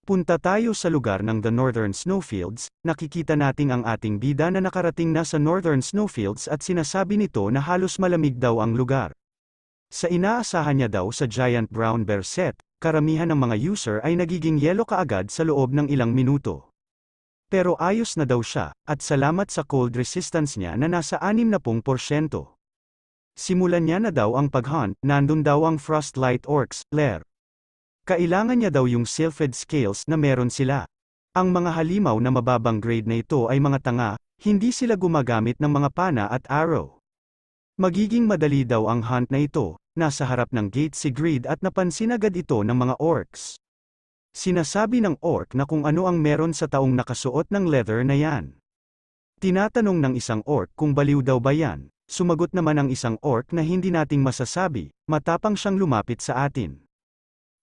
Punta tayo sa lugar ng The Northern Snowfields, nakikita nating ang ating bida na nakarating na sa Northern Snowfields at sinasabi nito na halos malamig daw ang lugar. Sa inaasahan niya daw sa Giant Brown Bear set, karamihan ng mga user ay nagiging yelo kaagad sa loob ng ilang minuto. Pero ayos na daw siya, at salamat sa cold resistance niya na nasa 60%. Simulan niya na daw ang paghunt, nandun daw ang Frostlight Orcs, lair. Kailangan niya daw yung Sylphid Scales na meron sila. Ang mga halimaw na mababang grade na ito ay mga tanga, hindi sila gumagamit ng mga pana at arrow. Magiging madali daw ang hunt na ito, nasa harap ng gate si Greed at napansin agad ito ng mga orcs. Sinasabi ng orc na kung ano ang meron sa taong nakasuot ng leather na yan. Tinatanong ng isang orc kung baliw daw ba yan, sumagot naman ang isang orc na hindi nating masasabi, matapang siyang lumapit sa atin.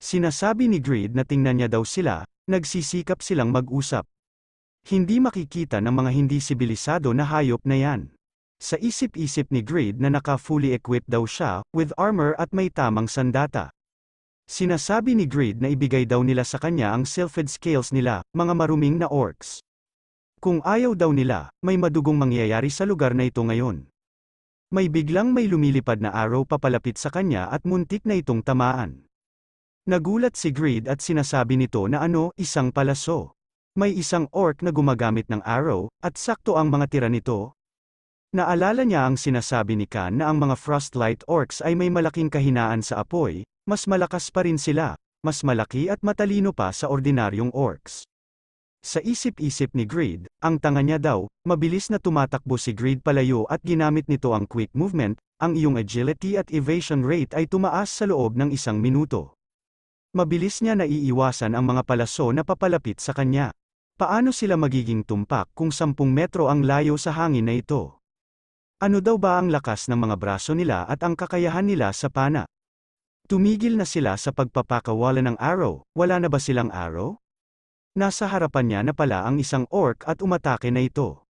Sinasabi ni Greed na tingnan niya daw sila, nagsisikap silang mag-usap. Hindi makikita ng mga hindi sibilisado na hayop na yan. Sa isip-isip ni Greed na naka-fully equipped daw siya, with armor at may tamang sandata. Sinasabi ni Greed na ibigay daw nila sa kanya ang Sylphid Scales nila, mga maruming na orcs. Kung ayaw daw nila, may madugong mangyayari sa lugar na ito ngayon. May lumilipad na arrow papalapit sa kanya at muntik na itong tamaan. Nagulat si Greed at sinasabi nito na isang palaso. May isang orc na gumagamit ng arrow, at sakto ang mga tira nito. Naalala niya ang sinasabi ni Khan na ang mga Frostlight Orcs ay may malaking kahinaan sa apoy, mas malakas pa rin sila, mas malaki at matalino pa sa ordinaryong orcs. Sa isip-isip ni Greed, ang tanga niya daw, mabilis na tumatakbo si Greed palayo at ginamit nito ang quick movement, ang iyong agility at evasion rate ay tumaas sa loob ng 1 minuto. Mabilis niya naiiwasan ang mga palaso na papalapit sa kanya. Paano sila magiging tumpak kung 10 metro ang layo sa hangin na ito? Ano daw ba ang lakas ng mga braso nila at ang kakayahan nila sa pana? Tumigil na sila sa pagpapakawala ng arrow, wala na ba silang arrow? Nasa harapan niya na pala ang isang orc at umatake na ito.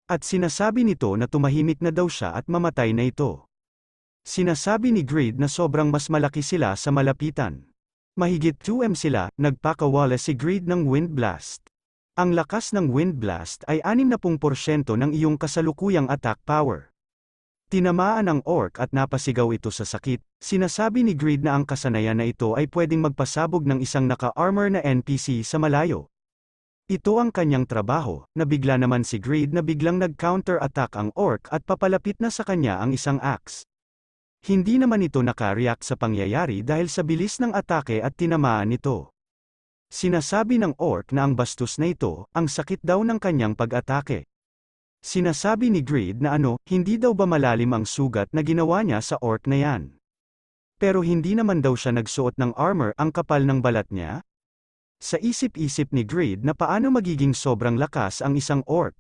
At sinasabi nito na tumahimik na daw siya at mamatay na ito. Sinasabi ni Greed na sobrang mas malaki sila sa malapitan. Mahigit 2M sila, nagpakawala si Greed ng Wind Blast. Ang lakas ng Wind Blast ay 60% ng iyong kasalukuyang attack power. Tinamaan ang orc at napasigaw ito sa sakit. Sinasabi ni Greed na ang kasanayan na ito ay pwedeng magpasabog ng isang naka-armor na NPC sa malayo. Ito ang kanyang trabaho, nabigla naman si Greed na biglang nag-counter-attack ang orc at papalapit na sa kanya ang isang axe. Hindi naman ito naka-react sa pangyayari dahil sa bilis ng atake at tinamaan nito. Sinasabi ng orc na ang bastos na ito, ang sakit daw ng kanyang pag-atake. Sinasabi ni Greed na hindi daw ba malalim ang sugat na ginawa niya sa orc na yan. Pero hindi naman daw siya nagsuot ng armor, ang kapal ng balat niya? Sa isip-isip ni Greed na paano magiging sobrang lakas ang isang orc.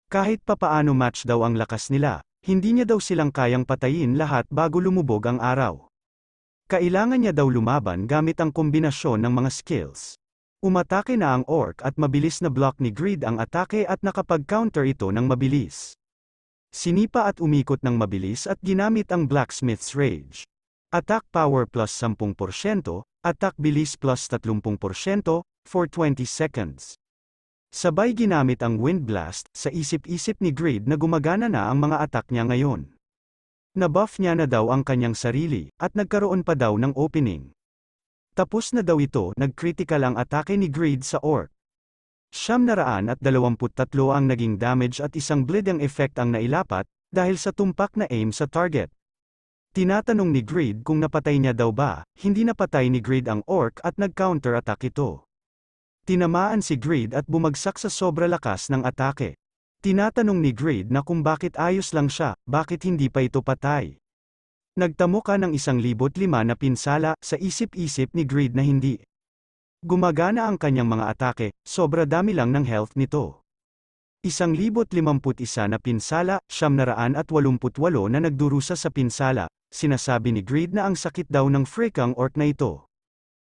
Kahit papaano match daw ang lakas nila, hindi niya daw silang kayang patayin lahat bago lumubog ang araw. Kailangan niya daw lumaban gamit ang kombinasyon ng mga skills. Umatake na ang orc at mabilis na block ni Greed ang atake at nakapag-counter ito ng mabilis. Sinipa at umikot ng mabilis at ginamit ang Blacksmith's Rage. Attack power plus 10%, attack bilis plus 30%, for 20 seconds. Sabay ginamit ang Wind Blast, sa isip-isip ni Greed na gumagana na ang mga attack niya ngayon. Nabuff niya na daw ang kanyang sarili, at nagkaroon pa daw ng opening. Tapos na daw ito, nag-critical ang atake ni Greed sa orc. 923 ang naging damage at isang bleeding effect ang nailapat, dahil sa tumpak na aim sa target. Tinatanong ni Greed kung napatay niya daw ba, hindi napatay ni Greed ang orc at nag-counter-attack ito. Tinamaan si Greed at bumagsak sa sobra lakas ng atake. Tinatanong ni Greed na kung bakit ayos lang siya, bakit hindi pa ito patay. Nagtamo ka ng 1,005 na pinsala, sa isip-isip ni Greed na hindi. Gumagana ang kanyang mga atake, sobra dami lang ng health nito. 1,051 na pinsala, 988 na nagdurusa sa pinsala, sinasabi ni Greed na ang sakit daw ng freakang orc na ito.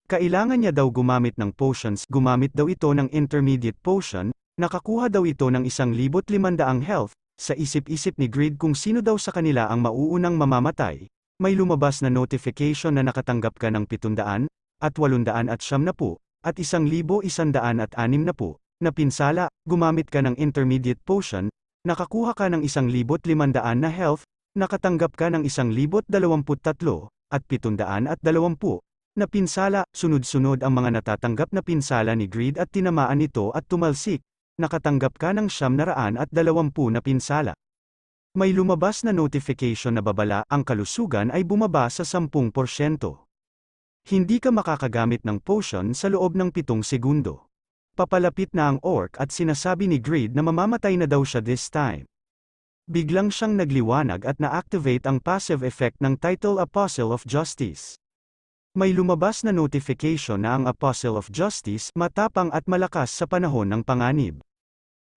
Kailangan niya daw gumamit ng potions, gumamit daw ito ng intermediate potion, nakakuha daw ito ng 1,500 health, sa isip-isip ni Greed kung sino daw sa kanila ang mauunang mamamatay, may lumabas na notification na nakatanggap ka ng 700, at 870, at 1,160 na pinsala, gumamit ka ng intermediate potion, nakakuha ka ng 1,500 na health, nakatanggap ka ng 1,023 at 720 na pinsala, sunod-sunod ang mga natatanggap na pinsala ni Greed at tinamaan ito at tumalsik, nakatanggap ka ng 920 na pinsala. May lumabas na notification na babala, ang kalusugan ay bumaba sa 10%. Hindi ka makakagamit ng potion sa loob ng 7 segundo. Papalapit na ang orc at sinasabi ni Greed na mamamatay na daw siya this time. Biglang siyang nagliwanag at na-activate ang passive effect ng title Apostle of Justice. May lumabas na notification na ang Apostle of Justice matapang at malakas sa panahon ng panganib.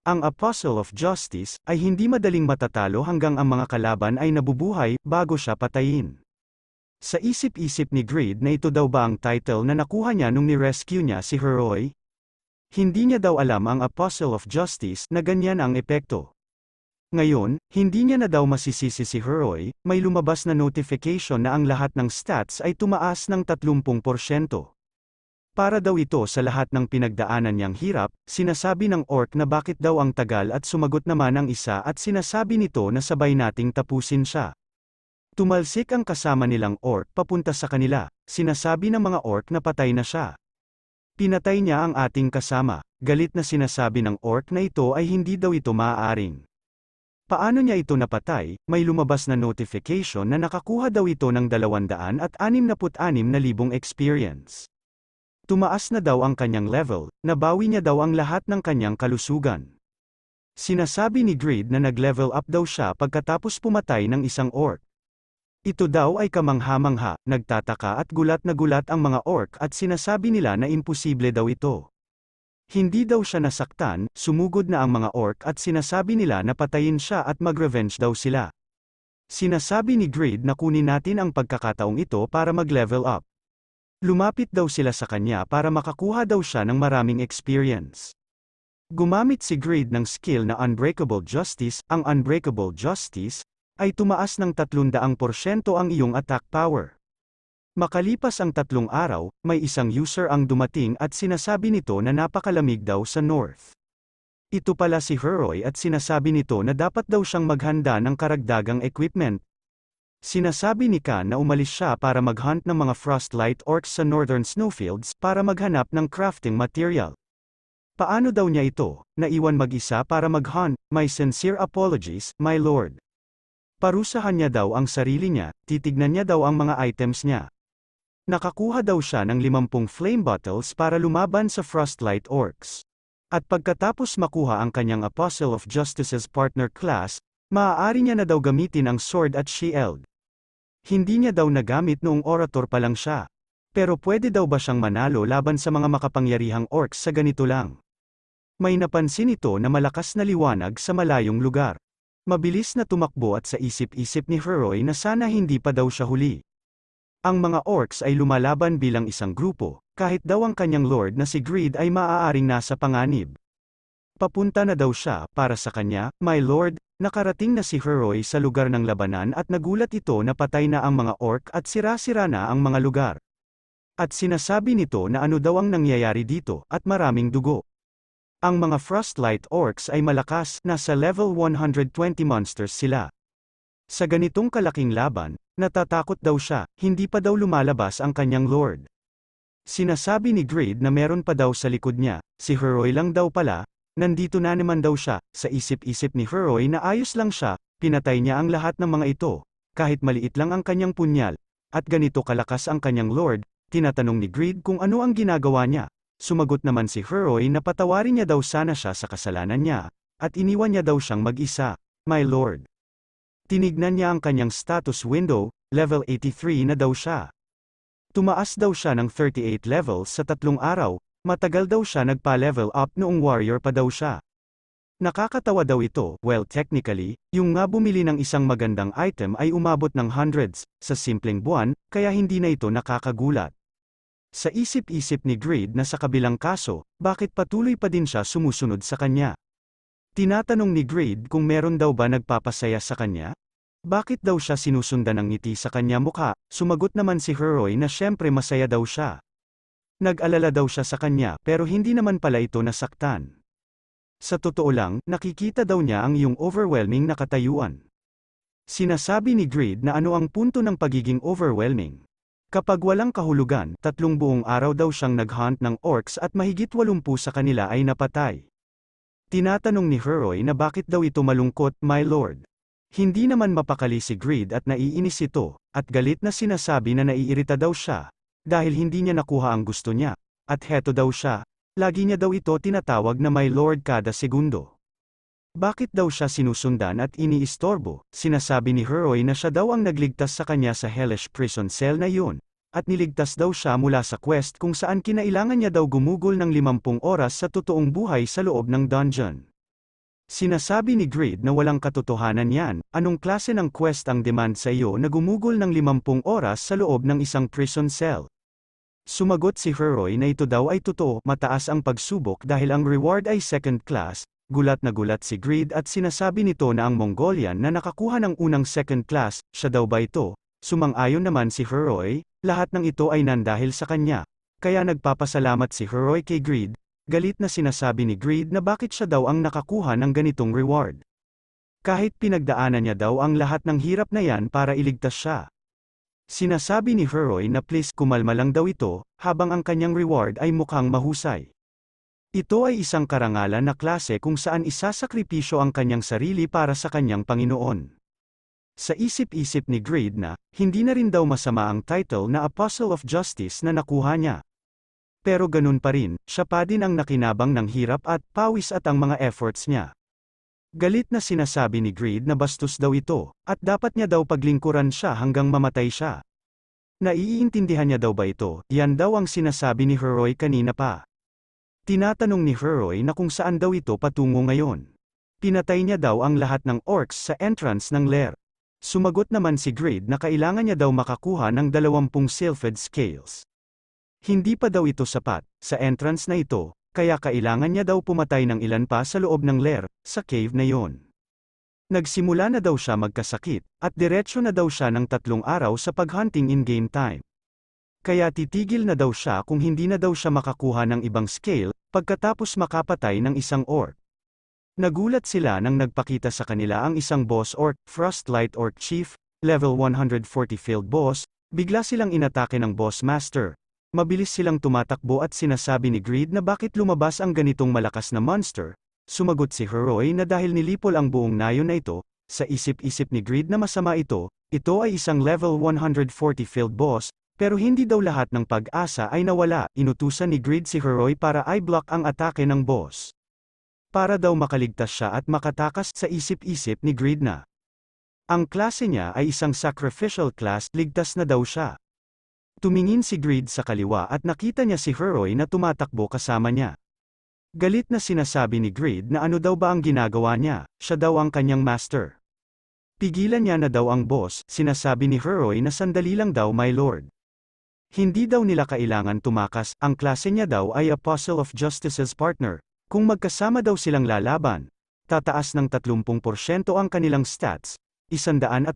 Ang Apostle of Justice ay hindi madaling matatalo hanggang ang mga kalaban ay nabubuhay bago siya patayin. Sa isip-isip ni Greed na ito daw ba ang title na nakuha niya nung ni-rescue niya si Heroi? Hindi niya daw alam ang Apostle of Justice na ganyan ang epekto. Ngayon, hindi niya na daw masisisi si Heroi, may lumabas na notification na ang lahat ng stats ay tumaas ng 30%. Para daw ito sa lahat ng pinagdaanan niyang hirap, sinasabi ng orc na bakit daw ang tagal at sumagot naman ang isa at sinasabi nito na sabay nating tapusin siya. Tumalsik ang kasama nilang orc papunta sa kanila, sinasabi ng mga orc na patay na siya. Pinatay niya ang ating kasama, galit na sinasabi ng orc na ito ay hindi daw ito maaaring. Paano niya ito napatay? May lumabas na notification na nakakuha daw ito ng 266,000 experience. Tumaas na daw ang kanyang level, nabawi niya daw ang lahat ng kanyang kalusugan. Sinasabi ni Greed na nag-level up daw siya pagkatapos pumatay ng isang orc. Ito daw ay kamangha-mangha, nagtataka at gulat na gulat ang mga orc at sinasabi nila na imposible daw ito. Hindi daw siya nasaktan, sumugod na ang mga orc at sinasabi nila na patayin siya at mag-revenge daw sila. Sinasabi ni Greed na kunin natin ang pagkakataong ito para mag-level up. Lumapit daw sila sa kanya para makakuha daw siya ng maraming experience. Gumamit si Greed ng skill na Unbreakable Justice, ang Unbreakable Justice, ay tumaas ng 300% ang iyong attack power. Makalipas ang 3 araw, may isang user ang dumating at sinasabi nito na napakalamig daw sa North. Ito pala si Heroi at sinasabi nito na dapat daw siyang maghanda ng karagdagang equipment. Sinasabi ni Khan na umalis siya para mag-hunt ng mga Frostlight Orcs sa Northern Snowfields para maghanap ng crafting material. Paano daw niya ito, naiwan mag-isa para mag-hunt? My sincere apologies, my lord. Parusahan niya daw ang sarili niya, titignan niya daw ang mga items niya. Nakakuha daw siya ng 50 flame bottles para lumaban sa Frostlight Orcs. At pagkatapos makuha ang kanyang Apostle of Justice's partner class, maaari niya na daw gamitin ang sword at shield. Hindi niya daw nagamit noong orator pa lang siya. Pero pwede daw ba siyang manalo laban sa mga makapangyarihang orcs sa ganito lang? May napansin ito na malakas na liwanag sa malayong lugar. Mabilis na tumakbo at sa isip-isip ni Heroi na sana hindi pa daw siya huli. Ang mga orcs ay lumalaban bilang isang grupo, kahit daw ang kanyang lord na si Greed ay maaaring nasa panganib. Papunta na daw siya, para sa kanya, my lord, nakarating na si Heroi sa lugar ng labanan at nagulat ito na patay na ang mga orc at sira-sira na ang mga lugar. At sinasabi nito na ano daw ang nangyayari dito, at maraming dugo. Ang mga Frostlight Orcs ay malakas, nasa level 120 monsters sila. Sa ganitong kalaking laban, natatakot daw siya, hindi pa daw lumalabas ang kanyang lord. Sinasabi ni Greed na meron pa daw sa likod niya, si Heroi lang daw pala. Nandito na naman daw siya, sa isip-isip ni Heroi na ayos lang siya, pinatay niya ang lahat ng mga ito, kahit maliit lang ang kanyang punyal, at ganito kalakas ang kanyang lord, tinatanong ni Greed kung ano ang ginagawa niya. Sumagot naman si Heroi na patawarin niya daw sana siya sa kasalanan niya, at iniwan niya daw siyang mag-isa, my lord. Tinignan niya ang kanyang status window, level 83 na daw siya. Tumaas daw siya ng 38 levels sa 3 araw, matagal daw siya nagpa-level up noong warrior pa daw siya. Nakakatawa daw ito, well technically, yung nga bumili ng isang magandang item ay umabot ng hundreds, sa simpleng buwan, kaya hindi na ito nakakagulat. Sa isip-isip ni Greed na sa kabilang kaso, bakit patuloy pa din siya sumusunod sa kanya? Tinatanong ni Greed kung meron daw ba nagpapasaya sa kanya? Bakit daw siya sinusundan ng ngiti sa kanya mukha? Sumagot naman si Heroi na syempre masaya daw siya. Nag-alala daw siya sa kanya pero hindi naman pala ito nasaktan. Sa totoo lang, nakikita daw niya ang iyong overwhelming na katayuan. Sinasabi ni Greed na ano ang punto ng pagiging overwhelming. Kapag walang kahulugan, 3 buong araw daw siyang nag-hunt ng orcs at mahigit 80 sa kanila ay napatay. Tinatanong ni Heroy na bakit daw ito malungkot, my lord. Hindi naman mapakali si Greed at naiinis ito, at galit na sinasabi na naiirita daw siya, dahil hindi niya nakuha ang gusto niya, at heto daw siya, lagi niya daw ito tinatawag na my lord kada segundo. Bakit daw siya sinusundan at iniistorbo? Sinasabi ni Heroy na siya daw ang nagligtas sa kanya sa hellish prison cell na yun, at niligtas daw siya mula sa quest kung saan kinailangan niya daw gumugol ng 50 oras sa totoong buhay sa loob ng dungeon. Sinasabi ni Greed na walang katotohanan yan, anong klase ng quest ang demand sa iyo na gumugol ng 50 oras sa loob ng isang prison cell? Sumagot si Heroy na ito daw ay totoo, mataas ang pagsubok dahil ang reward ay second class. Gulat na gulat si Greed at sinasabi nito na ang Mongolian na nakakuha ng unang second class, siya daw ba ito? Sumang-ayon naman si Heroy, lahat ng ito ay nandahil sa kanya. Kaya nagpapasalamat si Heroy kay Greed, galit na sinasabi ni Greed na bakit siya daw ang nakakuha ng ganitong reward. Kahit pinagdaanan niya daw ang lahat ng hirap na yan para iligtas siya. Sinasabi ni Heroy na please kumalma lang daw ito, habang ang kanyang reward ay mukhang mahusay. Ito ay isang karangalan na klase kung saan isasakripisyo ang kanyang sarili para sa kanyang Panginoon. Sa isip-isip ni Greed na, hindi na rin daw masama ang title na Apostle of Justice na nakuha niya. Pero ganun pa rin, siya pa din ang nakinabang ng hirap at pawis at ang mga efforts niya. Galit na sinasabi ni Greed na bastos daw ito, at dapat niya daw paglingkuran siya hanggang mamatay siya. Naiintindihan niya daw ba ito? Yan daw ang sinasabi ni Heroy kanina pa. Tinatanong ni Heroy na kung saan daw ito patungo ngayon. Pinatay niya daw ang lahat ng orcs sa entrance ng lair. Sumagot naman si Greed na kailangan niya daw makakuha ng 20 sylphid scales. Hindi pa daw ito sapat, sa entrance na ito, kaya kailangan niya daw pumatay ng ilan pa sa loob ng lair, sa cave na yon. Nagsimula na daw siya magkasakit, at diretsyo na daw siya ng 3 araw sa paghunting in game time. Kaya titigil na daw siya kung hindi na daw siya makakuha ng ibang scale, pagkatapos makapatay ng isang orc. Nagulat sila nang nagpakita sa kanila ang isang boss orc, Frostlight Orc Chief, level 140 field boss, bigla silang inatake ng boss master. Mabilis silang tumatakbo at sinasabi ni Greed na bakit lumabas ang ganitong malakas na monster. Sumagot si Heroy na dahil nilipol ang buong nayon na ito, sa isip-isip ni Greed na masama ito ay isang level 140 field boss, pero hindi daw lahat ng pag-asa ay nawala. Inutusan ni Greed si Heroy para i-block ang atake ng boss. Para daw makaligtas siya at makatakas, sa isip-isip ni Greed na ang klase niya ay isang sacrificial class, ligtas na daw siya. Tumingin si Greed sa kaliwa at nakita niya si Heroy na tumatakbo kasama niya. Galit na sinasabi ni Greed na ano daw ba ang ginagawa niya, siya daw ang kanyang master. Pigilan niya na daw ang boss, sinasabi ni Heroy na sandali lang daw my lord. Hindi daw nila kailangan tumakas, ang klase niya daw ay Apostle of Justice's partner. Kung magkasama daw silang lalaban, tataas ng 30% ang kanilang stats, 138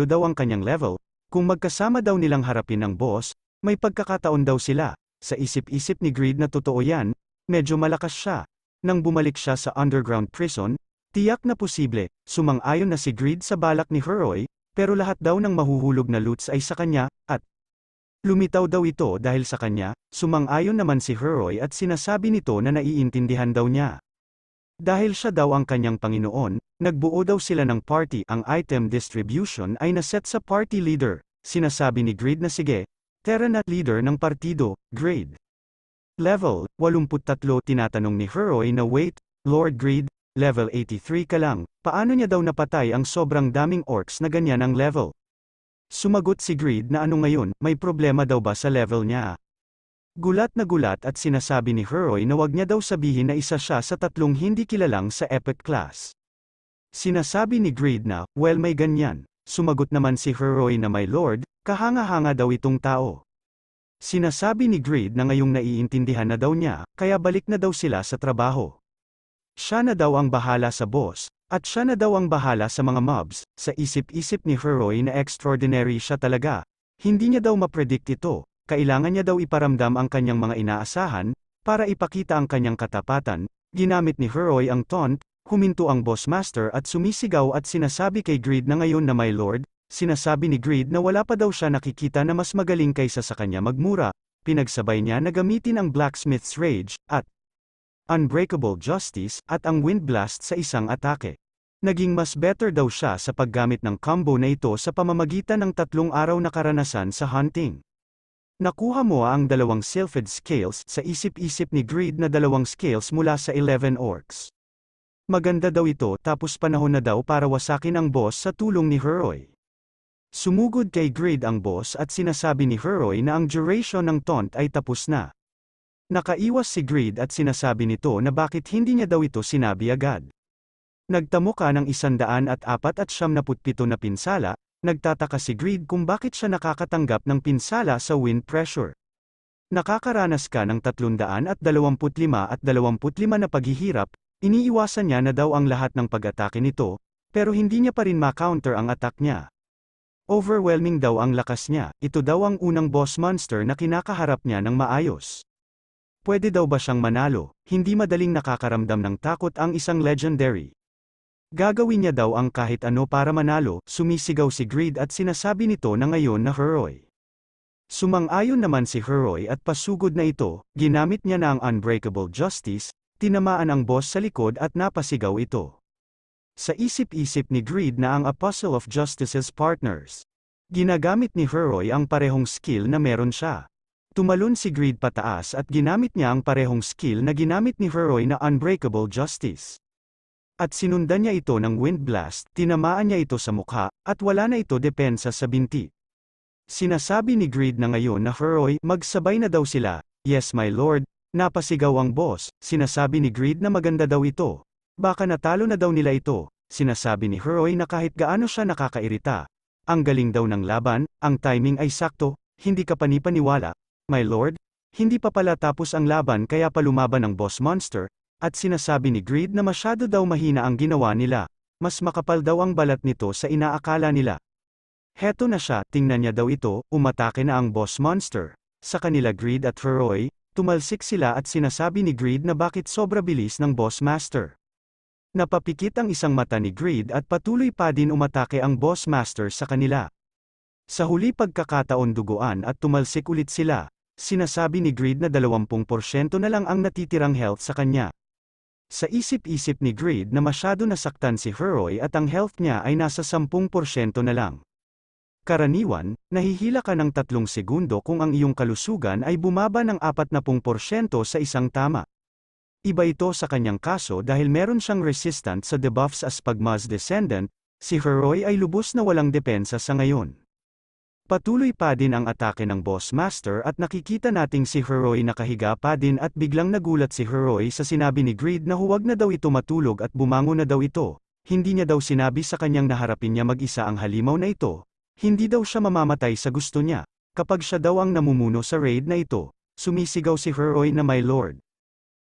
daw ang kanyang level. Kung magkasama daw nilang harapin ang boss, may pagkakataon daw sila. Sa isip-isip ni Greed na totoo yan, medyo malakas siya. Nang bumalik siya sa underground prison, tiyak na posible, sumang-ayon na si Greed sa balak ni Heroy, pero lahat daw ng mahuhulog na loots ay sa kanya, at lumitaw daw ito dahil sa kanya. Sumang-ayon naman si Heroy at sinasabi nito na naiintindihan daw niya. Dahil siya daw ang kanyang Panginoon, nagbuo daw sila ng party. Ang item distribution ay naset sa party leader. Sinasabi ni Greed na sige, tara na, leader ng partido, Greed. Level 83. Tinatanong ni Heroy na wait, Lord Greed, level 83 ka lang, paano niya daw napatay ang sobrang daming orcs na ganyan ang level? Sumagot si Greed na ano ngayon, may problema daw ba sa level niya? Gulat na gulat at sinasabi ni Heroy na wag niya daw sabihin na isa siya sa 3 hindi kilalang sa epic class. Sinasabi ni Greed na, well may ganyan. Sumagot naman si Heroy na my lord, kahanga-hanga daw itong tao. Sinasabi ni Greed na ngayong naiintindihan na daw niya, kaya balik na daw sila sa trabaho. Siya na daw ang bahala sa boss, at siya na daw ang bahala sa mga mobs. Sa isip-isip ni Heroy na extraordinary siya talaga. Hindi niya daw mapredict ito. kailangan niya daw iparamdam ang kanyang mga inaasahan, para ipakita ang kanyang katapatan. Ginamit ni Heroy ang taunt, huminto ang Bossmaster at sumisigaw at sinasabi kay Greed na ngayon na my lord, sinasabi ni Greed na wala pa daw siya nakikita na mas magaling kaysa sa kanya magmura, pinagsabay niya na gamitin ang Blacksmith's Rage, at Unbreakable Justice, at ang Wind Blast sa isang atake. Naging mas better daw siya sa paggamit ng combo na ito sa pamamagitan ng 3 araw na karanasan sa hunting. Nakuha mo ang 2 Sylphid Scales sa isip-isip ni Greed na 2 scales mula sa 11 orcs. Maganda daw ito tapos panahon na daw para wasakin ang boss sa tulong ni Heroy. Sumugod kay Greed ang boss at sinasabi ni Heroy na ang duration ng taunt ay tapos na. Nakaiwas si Greed at sinasabi nito na bakit hindi niya daw ito sinabi agad. Nagtamo ka ng 147 na pinsala, nagtataka si Greed kung bakit siya nakakatanggap ng pinsala sa wind pressure. Nakakaranas ka ng 325 na paghihirap, iniiwasan niya na daw ang lahat ng pag-atake nito, pero hindi niya pa rin ma-counter ang attack niya. Overwhelming daw ang lakas niya, ito daw ang unang boss monster na kinakaharap niya ng maayos. Pwede daw ba siyang manalo? Hindi madaling nakakaramdam ng takot ang isang legendary. Gagawin niya daw ang kahit ano para manalo, sumisigaw si Greed at sinasabi nito na ngayon na Heroy. Sumang-ayon naman si Heroy at pasugod na ito, ginamit niya na ang Unbreakable Justice, tinamaan ang boss sa likod at napasigaw ito. Sa isip-isip ni Greed na ang Apostle of Justice's partners. Ginagamit ni Heroy ang parehong skill na meron siya. Tumalon si Greed pataas at ginamit niya ang parehong skill na ginamit ni Heroy na Unbreakable Justice. At sinundan niya ito ng Wind Blast, tinamaan niya ito sa mukha, at wala na ito depensa sa binti. Sinasabi ni Greed na ngayon na Heroy, magsabay na daw sila. Yes my lord, napasigaw ang boss, sinasabi ni Greed na maganda daw ito. Baka natalo na daw nila ito, sinasabi ni Heroy na kahit gaano siya nakakairita. Ang galing daw ng laban, ang timing ay sakto, hindi ka panipaniwala. My lord, hindi pa pala tapos ang laban kaya pa lumaban ang boss monster. At sinasabi ni Greed na masyado daw mahina ang ginawa nila, mas makapal daw ang balat nito sa inaakala nila. Heto na siya, tingnan niya daw ito, umatake na ang boss monster. Sa kanila Greed at Heroy, tumalsik sila at sinasabi ni Greed na bakit sobra bilis ng boss master. Napapikit ang isang mata ni Greed at patuloy pa din umatake ang boss master sa kanila. Sa huli pagkakataon duguan at tumalsik ulit sila, sinasabi ni Greed na 20% na lang ang natitirang health sa kanya. Sa isip-isip ni Greed na masyado nasaktan si Heroy at ang health niya ay nasa 10% na lang. Karaniwan, nahihila ka ng 3 segundo kung ang iyong kalusugan ay bumaba ng 40% sa isang tama. Iba ito sa kanyang kaso dahil meron siyang resistant sa debuffs as Pagma's Descendant, si Heroy ay lubos na walang depensa sa ngayon. Patuloy pa din ang atake ng Boss Master at nakikita nating si Heroy nakahiga pa din at biglang nagulat si Heroy sa sinabi ni Greed na huwag na daw ito matulog at bumangon na daw ito. Hindi niya daw sinabi sa kanyang naharapin niya mag-isa ang halimaw na ito. Hindi daw siya mamamatay sa gusto niya. Kapag siya daw ang namumuno sa raid na ito, sumisigaw si Heroy na my lord.